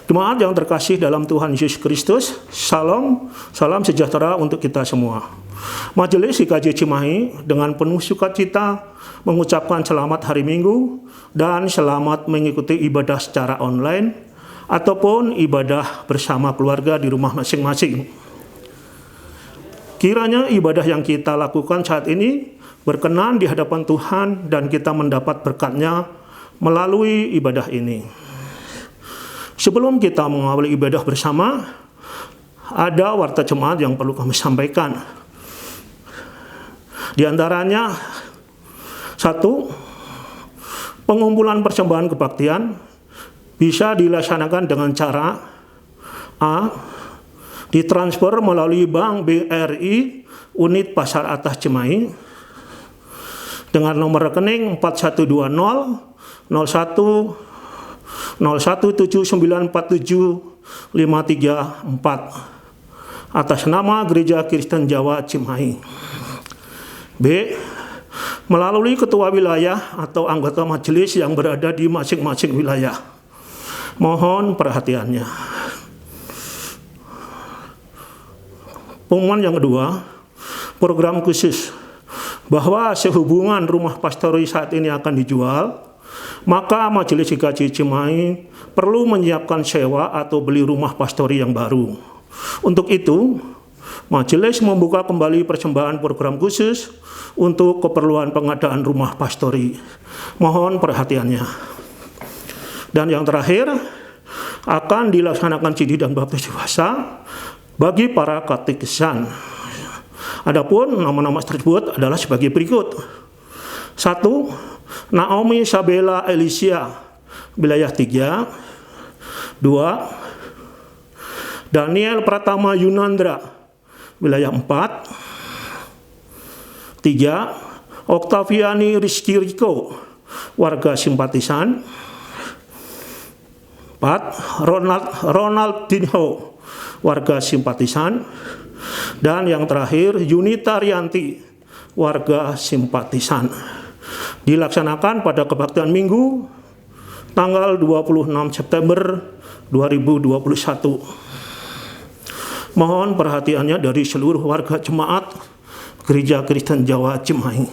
Jemaat yang terkasih dalam Tuhan Yesus Kristus, salam sejahtera untuk kita semua. Majelis GKJ Cimahi dengan penuh sukacita mengucapkan selamat hari Minggu dan selamat mengikuti ibadah secara online ataupun ibadah bersama keluarga di rumah masing-masing. Kiranya ibadah yang kita lakukan saat ini berkenan di hadapan Tuhan dan kita mendapat berkat-Nya melalui ibadah ini. Sebelum kita mengawali ibadah bersama, ada warta jemaat yang perlu kami sampaikan. Di antaranya, 1. Pengumpulan persembahan kebaktian bisa dilaksanakan dengan cara A. Ditransfer melalui Bank BRI Unit Pasar Atas Cimahi dengan nomor rekening 4120 01 017947 534 atas nama Gereja Kristen Jawa Cimahi. B. Melalui ketua wilayah atau anggota majelis yang berada di masing-masing wilayah. Mohon perhatiannya. Pengumuman yang kedua, program khusus bahwa sehubungan rumah pastori saat ini akan dijual, maka Majelis GKJ Cimahi perlu menyiapkan sewa atau beli rumah pastori yang baru. Untuk itu, Majelis membuka kembali persembahan program khusus untuk keperluan pengadaan rumah pastori. Mohon perhatiannya. Dan yang terakhir, akan dilaksanakan CD dan baptis dewasa bagi para katekisan. Adapun nama-nama tersebut adalah sebagai berikut. 1. Naomi Sabella Elisia, wilayah 3. 2. Daniel Pratama Yunandra, wilayah 4. 3. Oktaviani Rizky Riko, warga simpatisan. 4. Ronald Dinho, warga simpatisan. Dan yang terakhir, Yunita Rianti, warga simpatisan. Dilaksanakan pada kebaktian Minggu tanggal 26 September 2021. Mohon perhatiannya dari seluruh warga jemaat Gereja Kristen Jawa Cimahi.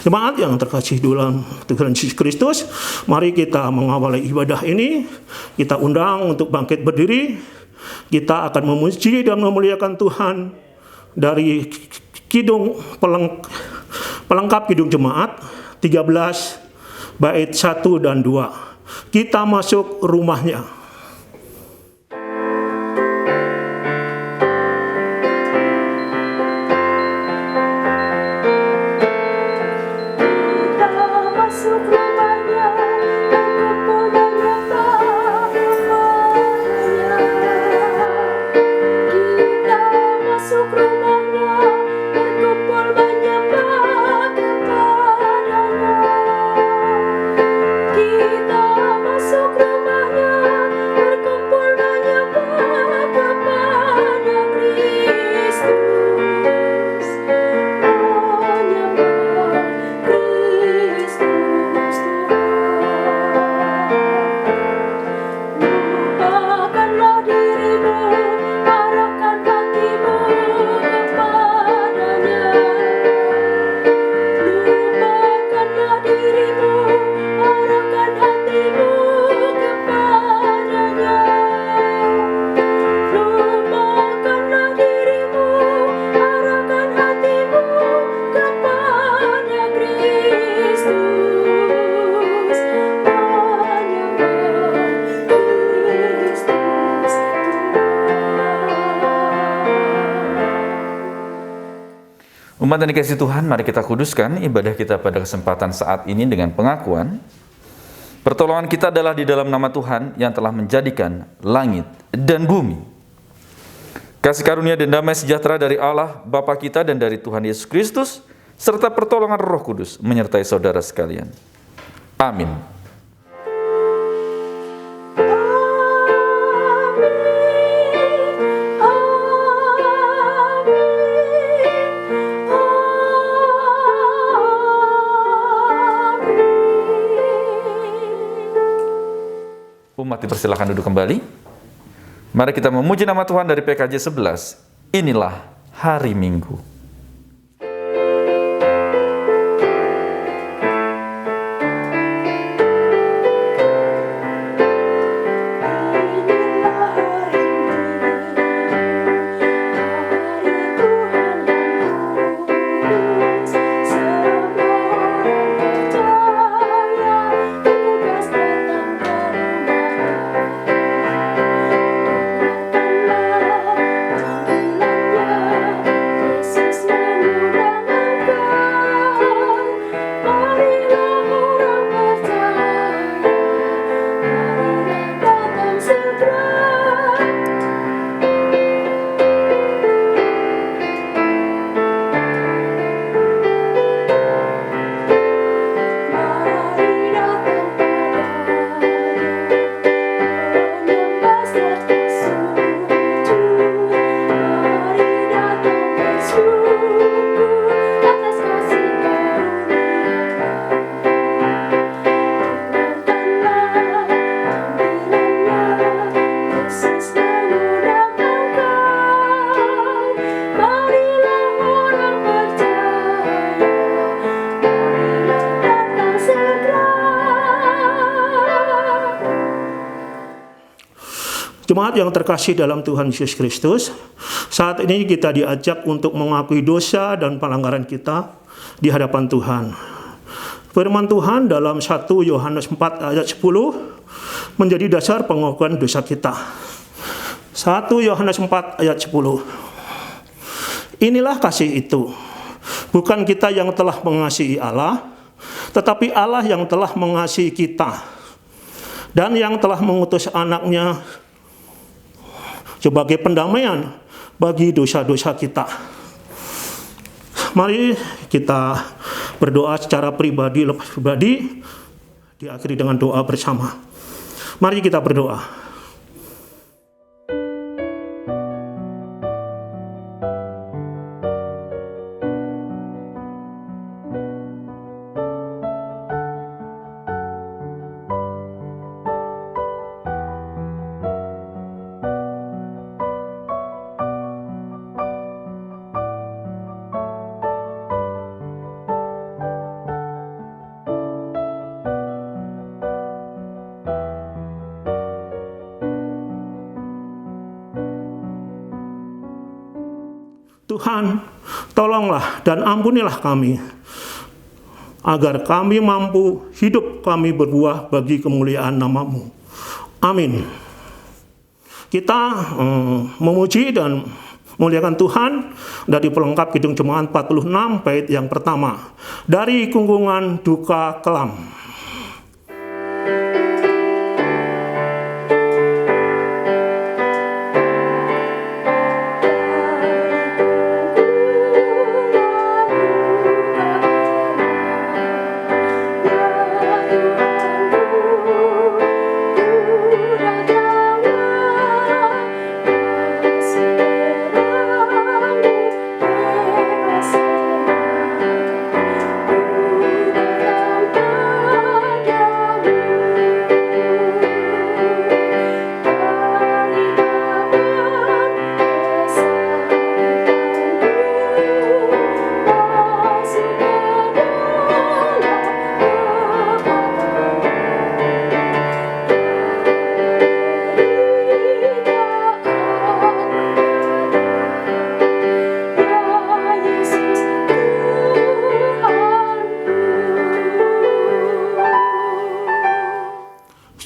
Jemaat yang terkasih dalam Tuhan Yesus Kristus, mari kita mengawali ibadah ini. Kita undang untuk bangkit berdiri. Kita akan memuji dan memuliakan Tuhan dari pelengkap kidung jemaat 13 bait 1 dan 2. Kita masuk rumahnya. Umat yang dikasihi Tuhan, mari kita kuduskan ibadah kita pada kesempatan saat ini dengan pengakuan pertolongan kita adalah di dalam nama Tuhan yang telah menjadikan langit dan bumi. Kasih karunia dan damai sejahtera dari Allah Bapa kita dan dari Tuhan Yesus Kristus serta pertolongan Roh Kudus menyertai saudara sekalian. Amin. Umat dipersilakan duduk kembali. Mari kita memuji nama Tuhan dari PKJ 11. Inilah hari Minggu. Jemaat yang terkasih dalam Tuhan Yesus Kristus, saat ini kita diajak untuk mengakui dosa dan pelanggaran kita di hadapan Tuhan. Firman Tuhan dalam 1 Yohanes 4 ayat 10 menjadi dasar pengakuan dosa kita. 1 Yohanes 4 ayat 10. Inilah kasih itu, bukan kita yang telah mengasihi Allah, tetapi Allah yang telah mengasihi kita dan yang telah mengutus anaknya sebagai pendamaian bagi dosa-dosa kita. Mari kita berdoa secara pribadi, diakhiri dengan doa bersama. Mari kita berdoa. Tuhan, tolonglah dan ampunilah kami, agar kami mampu hidup kami berbuah bagi kemuliaan nama-Mu. Amin. Kita memuji dan muliakan Tuhan dari pelengkap Kidung Jemaat 46 bait yang pertama, dari Kungkungan Duka Kelam.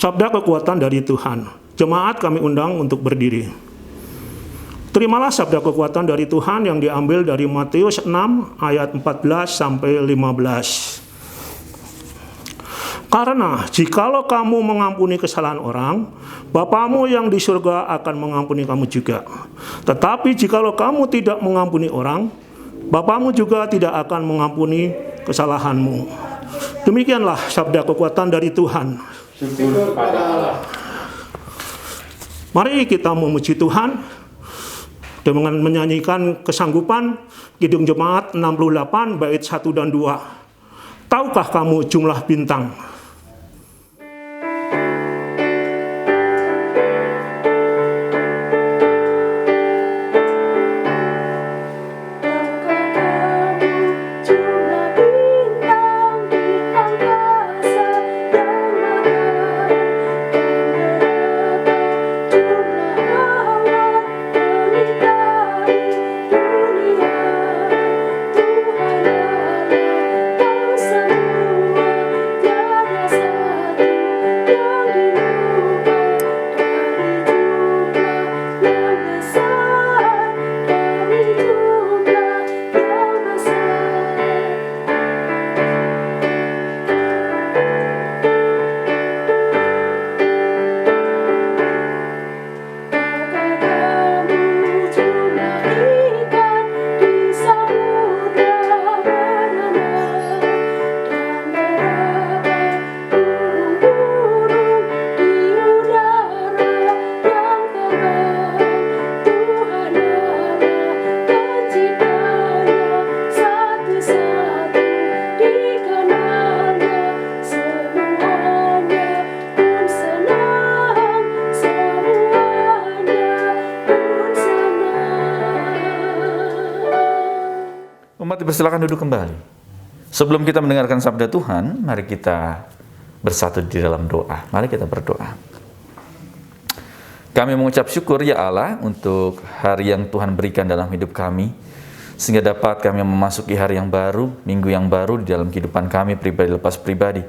Sabda kekuatan dari Tuhan. Jemaat kami undang untuk berdiri. Terimalah sabda kekuatan dari Tuhan yang diambil dari Matius 6 ayat 14 sampai 15. Karena jikalau kamu mengampuni kesalahan orang, Bapamu yang di surga akan mengampuni kamu juga. Tetapi jikalau kamu tidak mengampuni orang, Bapamu juga tidak akan mengampuni kesalahanmu. Demikianlah sabda kekuatan dari Tuhan. Syukur pada Allah. Mari kita memuji Tuhan dengan menyanyikan kesanggupan Kidung Jemaat 68 bait 1 dan 2. Tahukah kamu jumlah bintang? dipersilakan duduk kembali. Sebelum kita mendengarkan sabda Tuhan, mari kita bersatu di dalam doa. Mari kita berdoa. Kami mengucap syukur ya Allah untuk hari yang Tuhan berikan dalam hidup kami, sehingga dapat kami memasuki hari yang baru, minggu yang baru di dalam kehidupan kami pribadi lepas pribadi.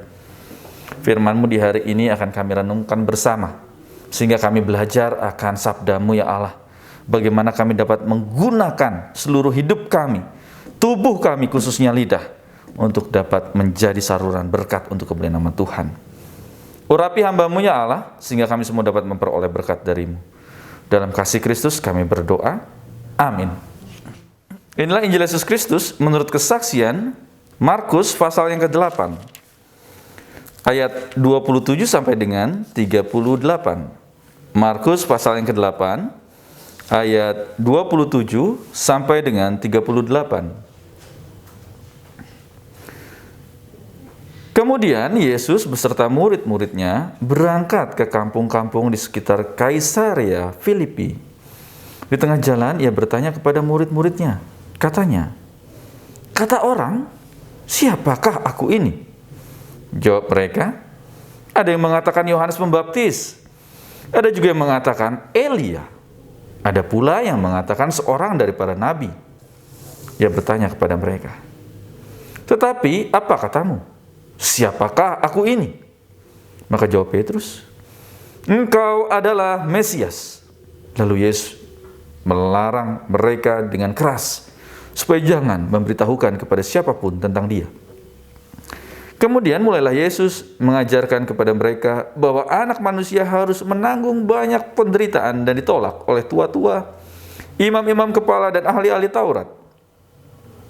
Firman-Mu di hari ini akan kami renungkan bersama, sehingga kami belajar akan sabda-Mu ya Allah. Bagaimana kami dapat menggunakan seluruh hidup kami, tubuh kami khususnya lidah, untuk dapat menjadi saluran berkat untuk kemuliaan nama Tuhan. Urapi hamba-Mu ya Allah, sehingga kami semua dapat memperoleh berkat dari-Mu. Dalam kasih Kristus kami berdoa. Amin. Inilah Injil Yesus Kristus menurut kesaksian Markus pasal yang ke-8. Ayat 27 sampai dengan 38. Markus pasal yang ke-8. Ayat 27 sampai dengan 38. Kemudian Yesus beserta murid-muridnya berangkat ke kampung-kampung di sekitar Kaisarea Filipi. Di tengah jalan ia bertanya kepada murid-muridnya. Katanya, "Kata orang, siapakah aku ini?" Jawab mereka, "Ada yang mengatakan Yohanes Pembaptis, ada juga yang mengatakan Elia, ada pula yang mengatakan seorang daripada nabi." Ia bertanya kepada mereka, "Tetapi apa katamu? Siapakah aku ini?" Maka jawab Petrus, "Engkau adalah Mesias." Lalu Yesus melarang mereka dengan keras supaya jangan memberitahukan kepada siapapun tentang Dia. Kemudian mulailah Yesus mengajarkan kepada mereka bahwa anak manusia harus menanggung banyak penderitaan dan ditolak oleh tua-tua, imam-imam kepala dan ahli-ahli Taurat,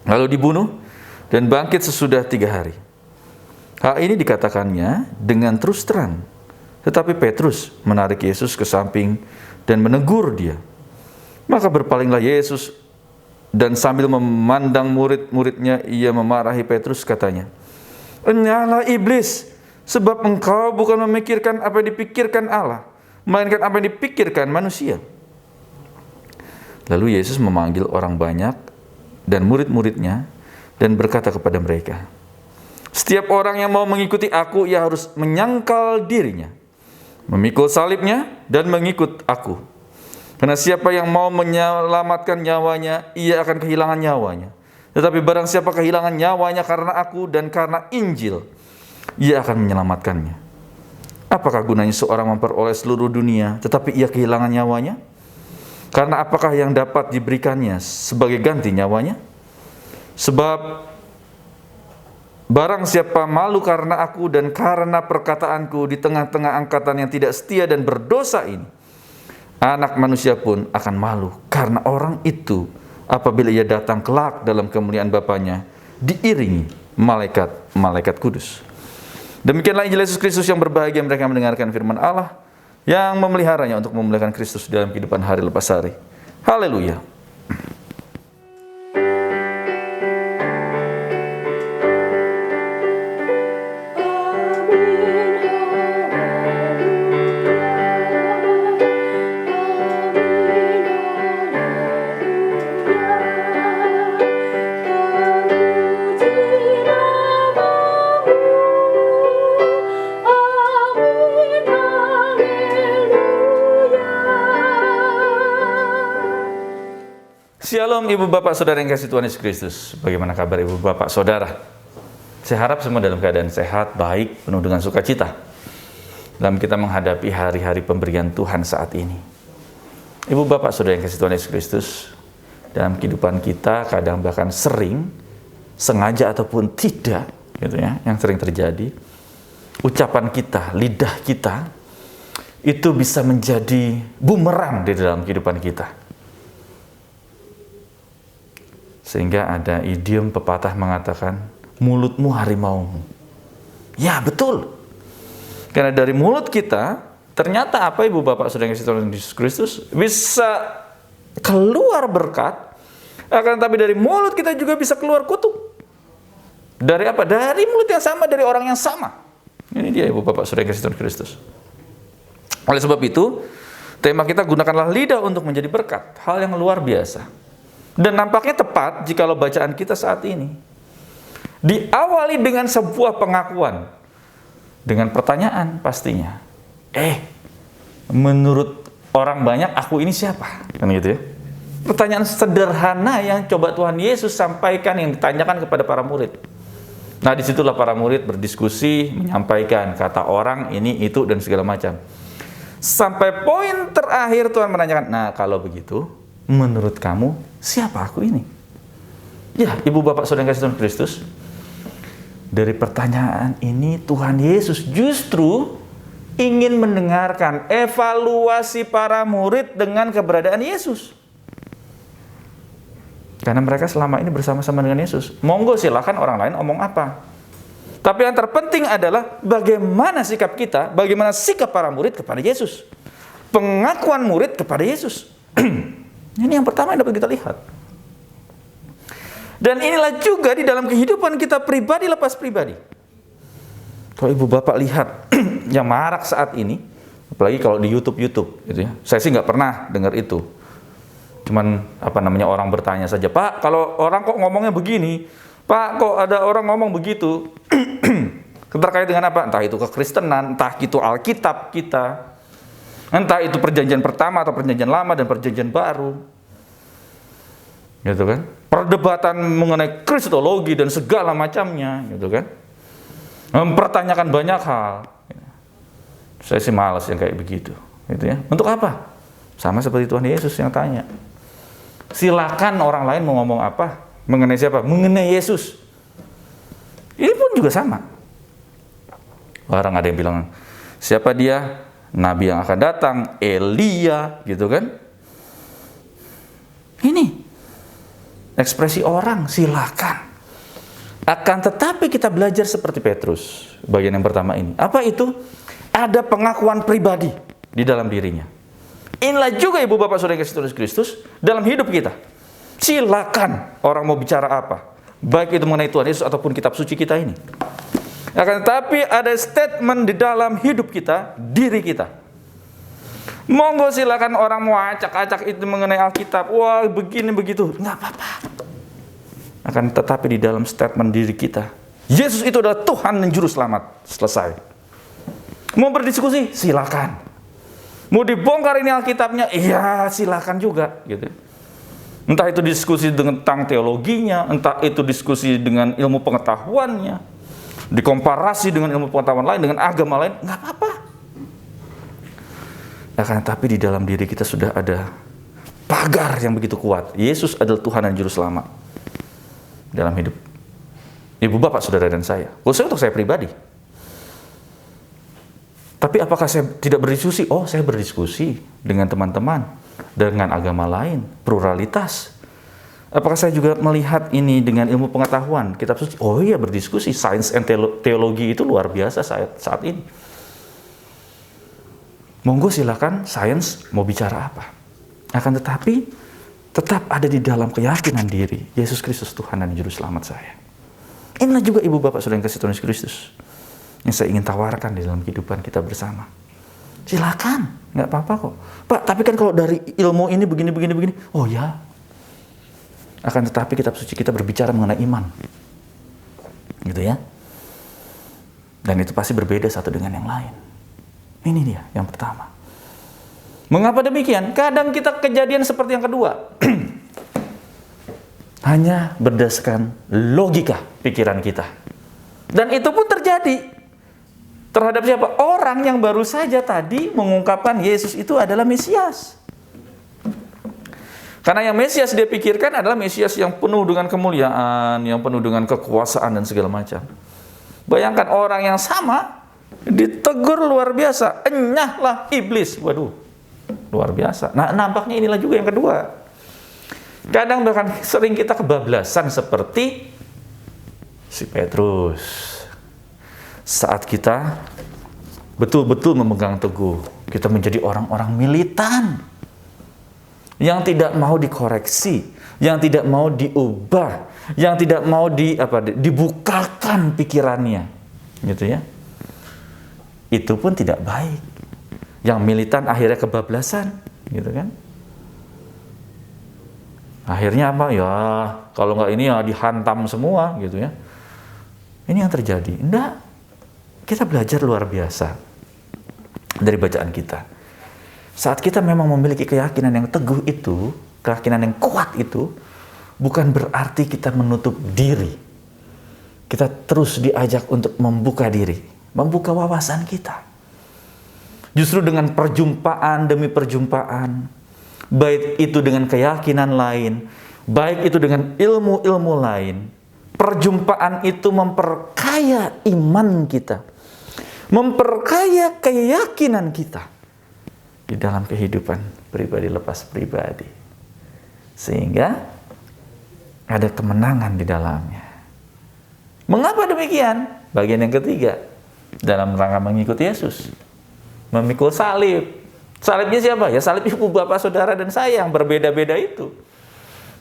lalu dibunuh dan bangkit sesudah 3 hari. Hal ini dikatakannya dengan terus terang, tetapi Petrus menarik Yesus ke samping dan menegur dia. Maka berpalinglah Yesus dan sambil memandang murid-muridnya, ia memarahi Petrus, katanya, "Enyahlah iblis, sebab engkau bukan memikirkan apa yang dipikirkan Allah, melainkan apa yang dipikirkan manusia." Lalu Yesus memanggil orang banyak dan murid-muridnya dan berkata kepada mereka, "Setiap orang yang mau mengikuti aku, ia harus menyangkal dirinya, memikul salibnya dan mengikut aku. Karena siapa yang mau menyelamatkan nyawanya, ia akan kehilangan nyawanya. Tetapi barang siapa kehilangan nyawanya karena aku dan karena Injil, ia akan menyelamatkannya. Apakah gunanya seorang memperoleh seluruh dunia, tetapi ia kehilangan nyawanya? Karena apakah yang dapat diberikannya sebagai ganti nyawanya? Sebab barang siapa malu karena aku dan karena perkataanku di tengah-tengah angkatan yang tidak setia dan berdosa ini, Anak manusia pun akan malu karena orang itu apabila ia datang kelak dalam kemuliaan Bapanya diiringi malaikat-malaikat kudus." Demikianlah Injil Yesus Kristus yang berbahagia mereka mendengarkan firman Allah, yang memeliharanya untuk memuliakan Kristus dalam kehidupan hari lepas hari. Haleluya. Shalom Ibu Bapak Saudara yang kasih Tuhan Yesus Kristus. Bagaimana kabar Ibu Bapak Saudara? Saya harap semua dalam keadaan sehat, baik, penuh dengan sukacita dalam kita menghadapi hari-hari pemberian Tuhan saat ini. Ibu Bapak Saudara yang kasih Tuhan Yesus Kristus, dalam kehidupan kita kadang bahkan sering, sengaja ataupun tidak, gitu ya, yang sering terjadi, ucapan kita, lidah kita itu bisa menjadi bumerang di dalam kehidupan kita. Sehingga ada idiom pepatah mengatakan, mulutmu harimaumu. Ya, betul. Karena dari mulut kita, ternyata apa Ibu Bapak Saudara yang kasih Tuhan Yesus Kristus, bisa keluar berkat, akan tapi dari mulut kita juga bisa keluar kutuk. Dari apa? Dari mulut yang sama, dari orang yang sama. Ini dia Ibu Bapak Saudara yang kasih Tuhan Kristus. Oleh sebab itu, tema kita gunakanlah lidah untuk menjadi berkat. Hal yang luar biasa. Dan nampaknya tepat jikalau bacaan kita saat ini diawali dengan sebuah pengakuan, dengan pertanyaan pastinya. Menurut orang banyak aku ini siapa? Kan gitu ya. Pertanyaan sederhana yang coba Tuhan Yesus sampaikan, yang ditanyakan kepada para murid. Nah, disitulah para murid berdiskusi, menyampaikan kata orang ini, itu, dan segala macam. Sampai poin terakhir Tuhan menanyakan, nah kalau begitu, menurut kamu siapa aku ini? Ya, Ibu Bapak Saudara yang kasih Tuhan Kristus, dari pertanyaan ini Tuhan Yesus justru ingin mendengarkan evaluasi para murid dengan keberadaan Yesus. Karena mereka selama ini bersama-sama dengan Yesus. Monggo silakan orang lain omong apa. Tapi yang terpenting adalah bagaimana sikap kita, bagaimana sikap para murid kepada Yesus. Pengakuan murid kepada Yesus. Ini yang pertama yang dapat kita lihat. Dan inilah juga di dalam kehidupan kita pribadi lepas pribadi. Kalau ibu bapak lihat yang marak saat ini, apalagi kalau di YouTube gitu ya. Saya sih nggak pernah dengar itu. Cuman orang bertanya saja, Pak, kalau orang kok ngomongnya begini, Pak, kok ada orang ngomong begitu? Terkait dengan apa? Entah itu kekristenan, entah itu Alkitab kita, entah itu perjanjian pertama atau perjanjian lama dan perjanjian baru. Gitu kan? Perdebatan mengenai kristologi dan segala macamnya, gitu kan? Mempertanyakan banyak hal. Saya sih malas yang kayak begitu, gitu ya. Untuk apa? Sama seperti Tuhan Yesus yang tanya. Silakan orang lain mau ngomong apa? Mengenai siapa? Mengenai Yesus. Ini pun juga sama. Orang ada yang bilang, siapa dia? Nabi yang akan datang, Elia, gitu kan? Ini ekspresi orang, silakan. Akan tetapi kita belajar seperti Petrus, bagian yang pertama ini. Apa itu? Ada pengakuan pribadi di dalam dirinya. Inilah juga Ibu Bapak Saudara yang kasih Tuhan Kristus dalam hidup kita. Silakan orang mau bicara apa, baik itu mengenai Tuhan Yesus ataupun kitab suci kita ini. Akan tetapi ada statement di dalam hidup kita, diri kita. Monggo silakan orang mau acak-acak itu mengenai Alkitab, wah begini begitu, nggak apa-apa. Akan tetapi di dalam statement diri kita, Yesus itu adalah Tuhan dan Juru Selamat. Selesai. Mau berdiskusi, silakan. Mau dibongkar ini Alkitabnya, iya silakan juga, gitu. Entah itu diskusi tentang teologinya, entah itu diskusi dengan ilmu pengetahuannya, dikomparasi dengan ilmu pengetahuan lain, dengan agama lain, nggak apa-apa. Akan tetapi di dalam diri kita sudah ada pagar yang begitu kuat. Yesus adalah Tuhan dan Juru Selamat dalam hidup Ibu Bapak, Saudara, dan saya. Khususnya untuk saya pribadi. Tapi apakah saya tidak berdiskusi? Oh, saya berdiskusi dengan teman-teman, dengan agama lain, pluralitas. Apakah saya juga melihat ini dengan ilmu pengetahuan, kitab suci? Oh iya, berdiskusi. Sains and teologi itu luar biasa saat ini. Monggo silakan sains mau bicara apa. Akan tetapi tetap ada di dalam keyakinan diri, Yesus Kristus Tuhan dan Juru Selamat saya. Inilah juga Ibu Bapak Saudara yang kasih Tuhan Kristus yang saya ingin tawarkan di dalam kehidupan kita bersama. Silakan, nggak apa-apa kok. Pak, tapi kan kalau dari ilmu ini begini. Oh ya. Akan tetapi kitab suci kita berbicara mengenai iman. Gitu ya. Dan itu pasti berbeda satu dengan yang lain. Ini dia yang pertama. Mengapa demikian? Kadang kita kejadian seperti yang kedua. Hanya berdasarkan logika pikiran kita. Dan itu pun terjadi. Terhadap siapa? Orang yang baru saja tadi mengungkapkan Yesus itu adalah Mesias. Karena yang Mesias dia pikirkan adalah Mesias yang penuh dengan kemuliaan, yang penuh dengan kekuasaan dan segala macam. Bayangkan orang yang sama ditegur luar biasa, enyahlah iblis. Waduh, luar biasa. Nah, nampaknya inilah juga yang kedua. Kadang bahkan sering kita kebablasan seperti si Petrus. Saat kita betul-betul memegang teguh, kita menjadi orang-orang militan yang tidak mau dikoreksi, yang tidak mau diubah, yang tidak mau dibukakan pikirannya, gitu ya. Itu pun tidak baik. Yang militan akhirnya kebablasan, gitu kan? Akhirnya apa? Ya kalau nggak ini ya dihantam semua gitu ya. Ini yang terjadi. Enggak. Kita belajar luar biasa dari bacaan kita. Saat kita memang memiliki keyakinan yang teguh itu, keyakinan yang kuat itu, bukan berarti kita menutup diri. Kita terus diajak untuk membuka diri, membuka wawasan kita. Justru dengan perjumpaan demi perjumpaan, baik itu dengan keyakinan lain, baik itu dengan ilmu-ilmu lain, perjumpaan itu memperkaya iman kita, memperkaya keyakinan kita di dalam kehidupan pribadi lepas pribadi, sehingga ada kemenangan di dalamnya. Mengapa demikian? Bagian yang ketiga, dalam rangka mengikuti Yesus, memikul salib. Salibnya siapa? Ya salib ibu bapak saudara dan saya yang berbeda-beda itu.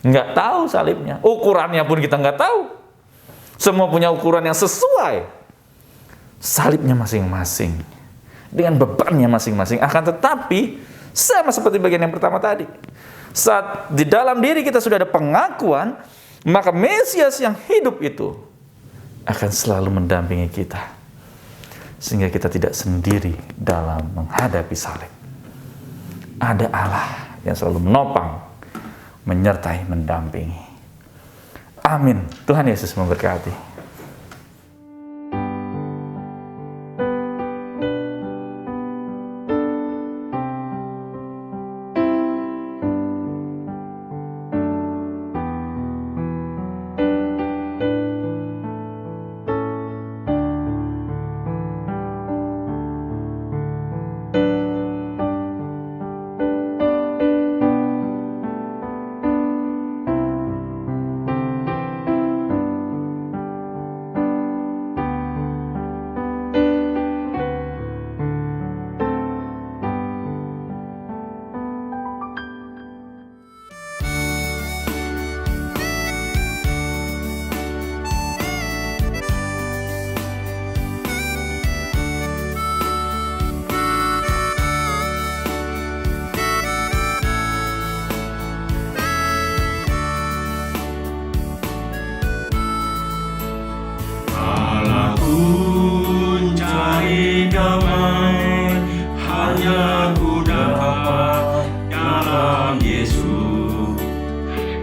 Nggak tahu salibnya, ukurannya pun kita nggak tahu. Semua punya ukuran yang sesuai. Salibnya masing-masing, dengan bebannya masing-masing. Akan tetapi, sama seperti bagian yang pertama tadi, saat di dalam diri kita sudah ada pengakuan, maka Mesias yang hidup itu akan selalu mendampingi kita, sehingga kita tidak sendiri dalam menghadapi salib. Ada Allah yang selalu menopang, menyertai, mendampingi. Amin. Tuhan Yesus memberkati.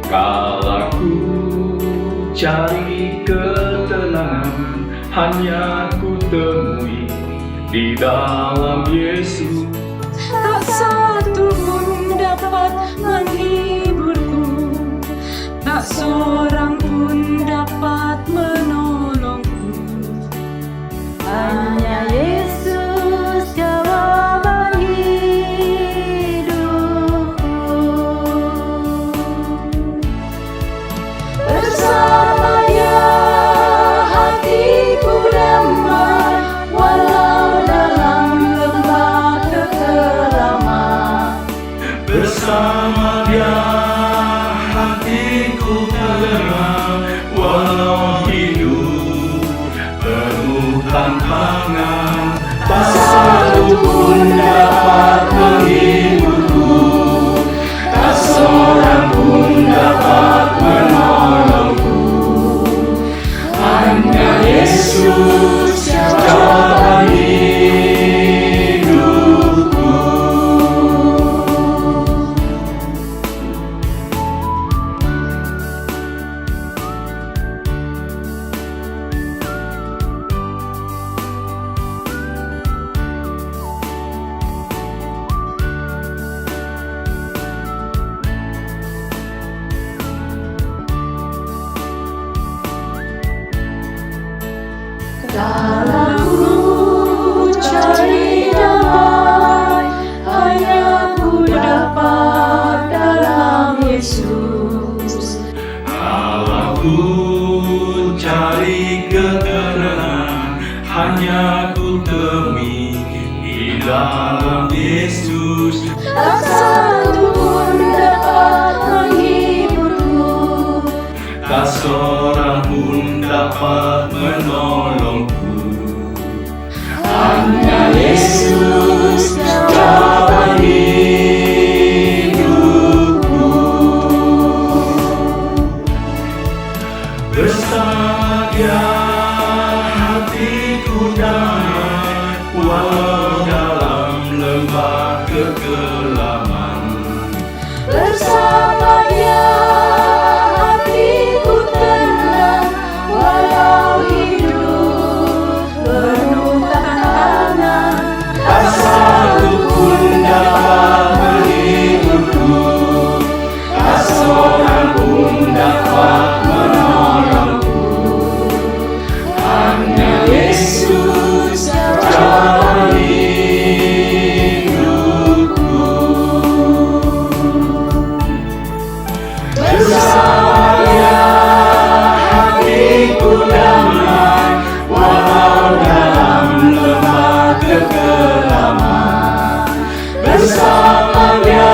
Kala ku cari ketenangan, hanya ku temui di dalam Yesus. Tak satu pun dapat menghiburku, tak seorang pun dapat menolongku. Hanya Yesus jawaban hidupku. Bersama Dia hatiku damai, walau dalam lembah kekelaman. Bersama Dia hatiku tenang, walau hidup penuh tantangan. Tak satu pun dapat menghiburku, tak seorang pun dapat menolongku. Hanya Yesus jawaban hidupku. Dalam ku cari damai, hanya ku dapat dalam Yesus. Kalau ku cari ketenangan, hanya ku temui di dalam Yesus. Tak satu pun dapat menghiburku, Tak seorang pun dapat menolongku. Hanya Yesus jawaban hidupku. lembah kekelaman. Bersamanya hatiku tenang, walau hidup penuh tantangan. Tak satu pun dapat menghiburku, tak seorang pun dapat menolongku. Hanya Yesus jalan hidupku. Bersamanya hatiku damai, walau dalam lembah kekelaman. Bersamanya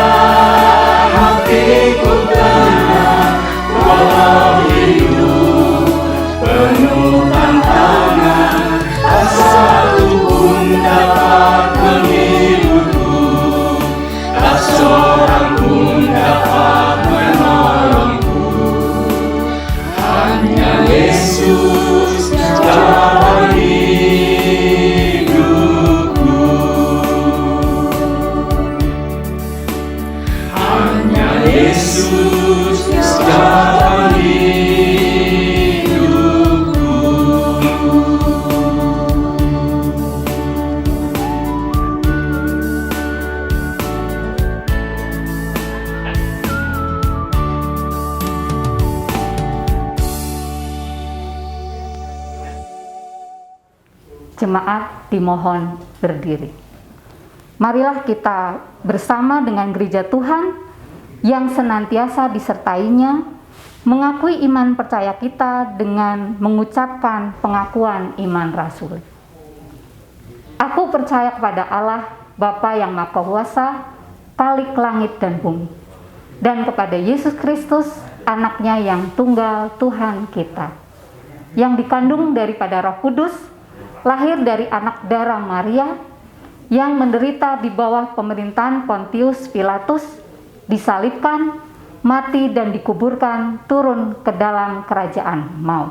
hatiku tenang, walau hidup penuh tantangan. Tak satu pun dapat menghiburku, tak seorang pun dapat menolongku. Hanya Yesus jalan hidupku. Hanya Yesus jalan hidupku. Jemaat dimohon berdiri. Marilah kita bersama dengan gereja Tuhan yang senantiasa disertainya, mengakui iman percaya kita dengan mengucapkan pengakuan iman rasul. Aku percaya kepada Allah, Bapa yang Maha Kuasa, Khalik langit dan bumi, dan kepada Yesus Kristus, anaknya yang tunggal Tuhan kita, yang dikandung daripada Roh Kudus, lahir dari anak darah Maria, yang menderita di bawah pemerintahan Pontius Pilatus, disalibkan, mati dan dikuburkan, turun ke dalam kerajaan maut.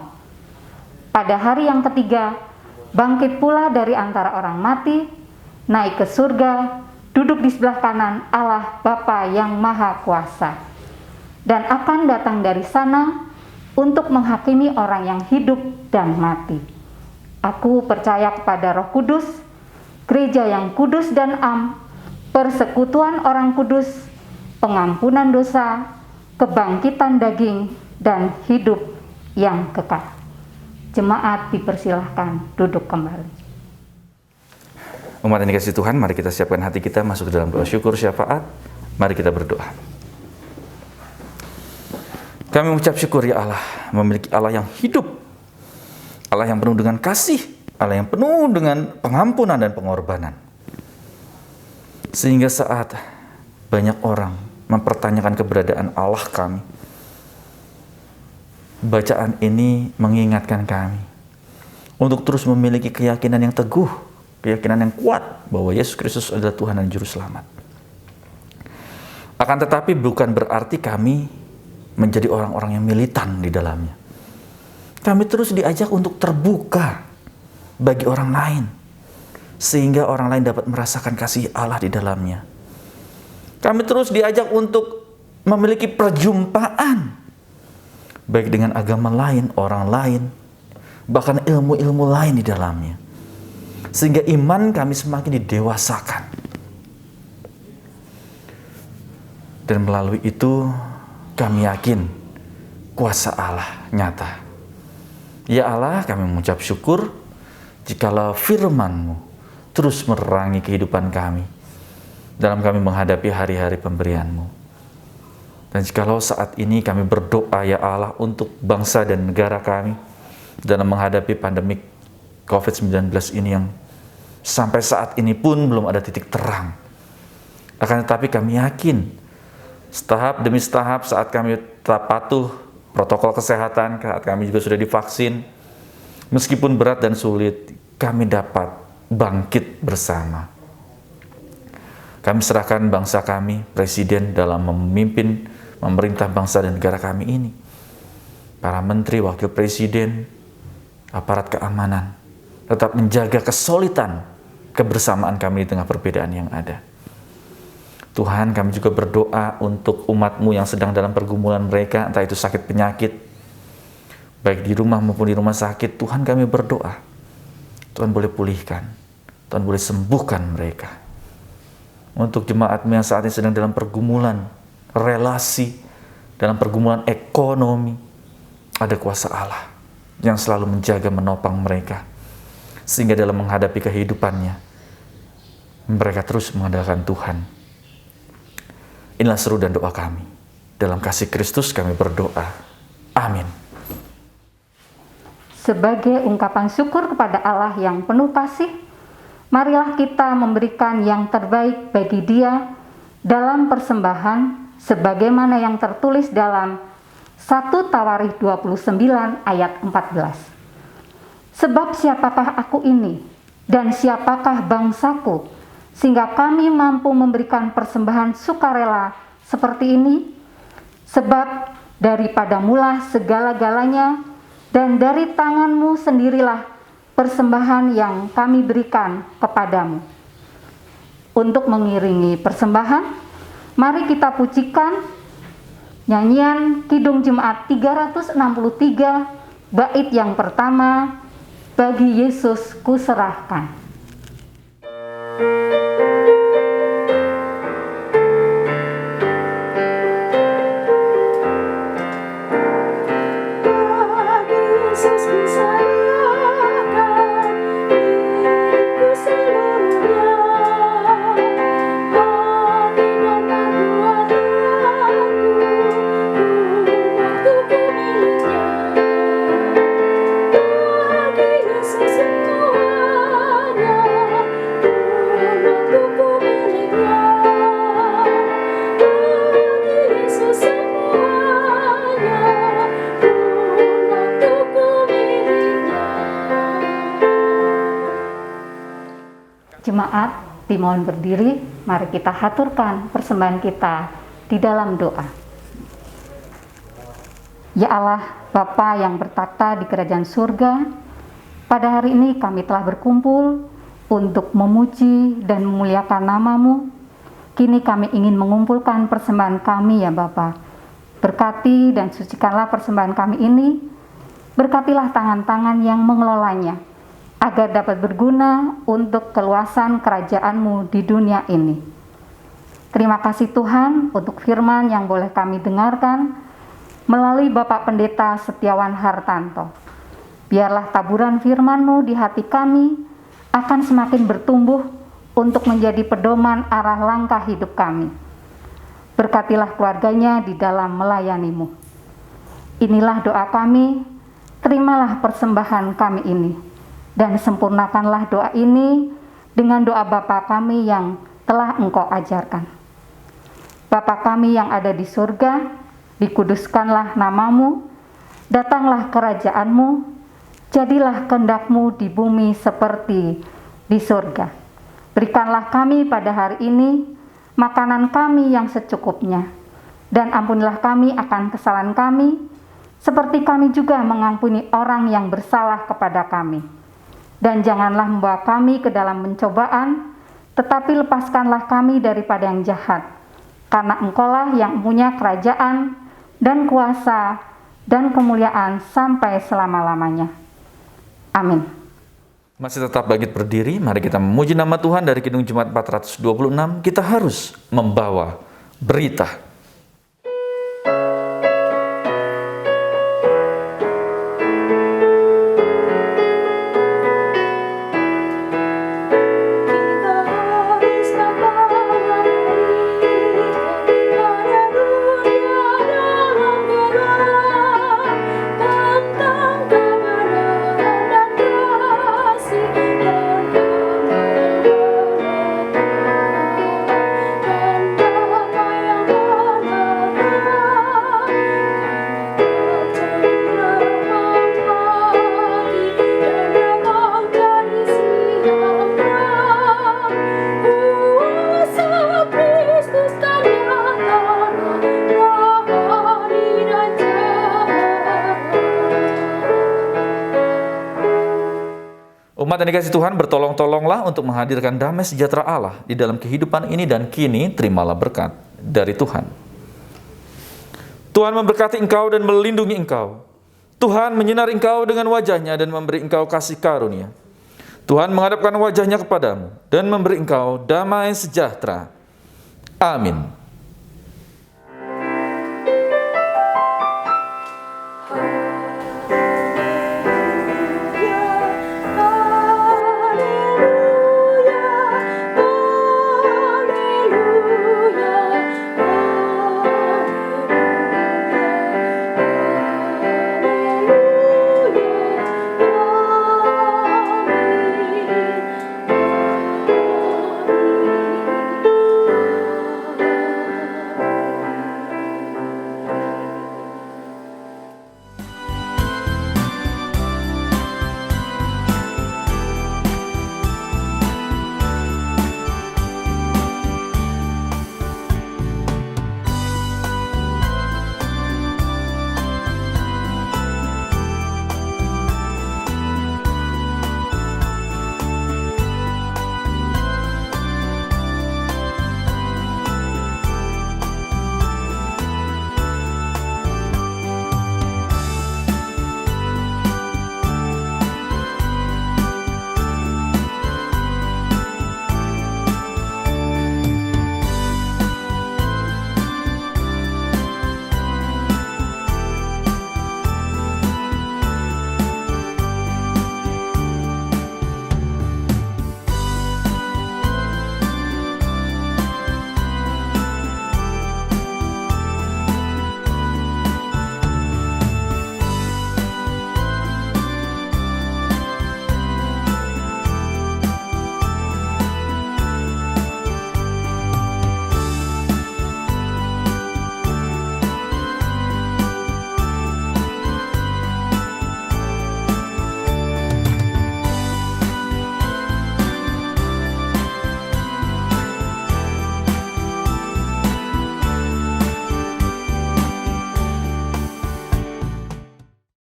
Pada hari yang ketiga, bangkit pula dari antara orang mati, naik ke surga, duduk di sebelah kanan Allah Bapa yang Maha Kuasa, dan akan datang dari sana untuk menghakimi orang yang hidup dan mati. Aku percaya kepada Roh Kudus, gereja yang kudus dan am, persekutuan orang kudus, pengampunan dosa, kebangkitan daging, dan hidup yang kekal. Jemaat dipersilahkan duduk kembali. Umat yang dikasihi Tuhan, mari kita siapkan hati kita masuk ke dalam doa syukur syafaat. Mari kita berdoa. Kami mengucap syukur ya Allah, memiliki Allah yang hidup, Allah yang penuh dengan kasih, Allah yang penuh dengan pengampunan dan pengorbanan. Sehingga saat banyak orang mempertanyakan keberadaan Allah kami, bacaan ini mengingatkan kami untuk terus memiliki keyakinan yang teguh, keyakinan yang kuat bahwa Yesus Kristus adalah Tuhan dan Juru Selamat. Akan tetapi bukan berarti kami menjadi orang-orang yang militan di dalamnya. Kami terus diajak untuk terbuka bagi orang lain, sehingga orang lain dapat merasakan kasih Allah di dalamnya. Kami terus diajak untuk memiliki perjumpaan, baik dengan agama lain, orang lain, bahkan ilmu-ilmu lain di dalamnya. Sehingga iman kami semakin didewasakan. Dan melalui itu, kami yakin kuasa Allah nyata. Ya Allah, kami mengucap syukur jikalau firman-Mu terus menerangi kehidupan kami dalam kami menghadapi hari-hari pemberian-Mu. Dan jikalau saat ini kami berdoa ya Allah untuk bangsa dan negara kami dalam menghadapi pandemi COVID-19 ini yang sampai saat ini pun belum ada titik terang. Akan tetapi kami yakin setahap demi setahap saat kami tetap patuh protokol kesehatan, saat kami juga sudah divaksin, meskipun berat dan sulit, kami dapat bangkit bersama. Kami serahkan bangsa kami, Presiden dalam memimpin, memerintah bangsa dan negara kami ini. Para menteri, wakil presiden, aparat keamanan, tetap menjaga kesulitan kebersamaan kami di tengah perbedaan yang ada. Tuhan, kami juga berdoa untuk umat-Mu yang sedang dalam pergumulan mereka, entah itu sakit penyakit, baik di rumah maupun di rumah sakit. Tuhan, kami berdoa, Tuhan boleh pulihkan, Tuhan boleh sembuhkan mereka. Untuk jemaat-Mu yang saat ini sedang dalam pergumulan relasi, dalam pergumulan ekonomi, ada kuasa Allah yang selalu menjaga, menopang mereka, sehingga dalam menghadapi kehidupannya, mereka terus mengandalkan Tuhan. Inilah seru dan doa kami. Dalam kasih Kristus kami berdoa. Amin. Sebagai ungkapan syukur kepada Allah yang penuh kasih, marilah kita memberikan yang terbaik bagi Dia dalam persembahan sebagaimana yang tertulis dalam 1 Tawarikh 29 ayat 14. Sebab siapakah aku ini dan siapakah bangsaku, sehingga kami mampu memberikan persembahan sukarela seperti ini? Sebab daripadamulah segala-galanya, dan dari tangan-Mu sendirilah persembahan yang kami berikan kepadamu. Untuk mengiringi persembahan, mari kita pujikan nyanyian Kidung Jemaat 363, bait yang pertama, Bagi Yesus Kuserahkan. Jemaat dimohon berdiri, mari kita haturkan persembahan kita di dalam doa. Ya Allah, Bapa yang bertata di kerajaan surga, pada hari ini kami telah berkumpul untuk memuji dan memuliakan nama-Mu. Kini kami ingin mengumpulkan persembahan kami ya Bapa. Berkati dan sucikanlah persembahan kami ini, berkatilah tangan-tangan yang mengelolanya, agar dapat berguna untuk keluasan kerajaan-Mu di dunia ini. Terima kasih Tuhan untuk firman yang boleh kami dengarkan melalui Bapak Pendeta Setiawan Hartanto. Biarlah taburan firman-Mu di hati kami akan semakin bertumbuh untuk menjadi pedoman arah langkah hidup kami. Berkatilah keluarganya di dalam melayani-Mu. Inilah doa kami, terimalah persembahan kami ini, dan sempurnakanlah doa ini dengan doa Bapa kami yang telah Engkau ajarkan. Bapa kami yang ada di surga, dikuduskanlah nama-Mu, datanglah kerajaan-Mu, jadilah kehendak-Mu di bumi seperti di surga. Berikanlah kami pada hari ini makanan kami yang secukupnya, dan ampunilah kami akan kesalahan kami, seperti kami juga mengampuni orang yang bersalah kepada kami. Dan janganlah membawa kami ke dalam pencobaan, tetapi lepaskanlah kami daripada yang jahat. Karena Engkaulah yang punya kerajaan dan kuasa dan kemuliaan sampai selama-lamanya. Amin. Masih tetap bangkit berdiri, mari kita memuji nama Tuhan. Dari Kidung Jemaat 426, kita harus membawa berita. Dan damai yang Jemaat yang dikasihi Tuhan, bertolong-tolonglah untuk menghadirkan damai sejahtera Allah di dalam kehidupan ini, dan kini terimalah berkat dari Tuhan. Tuhan memberkati engkau dan melindungi engkau. Tuhan menyinari engkau dengan wajah-Nya dan memberi engkau kasih karunia. Tuhan menghadapkan wajah-Nya kepadamu dan memberi engkau damai sejahtera. Amin.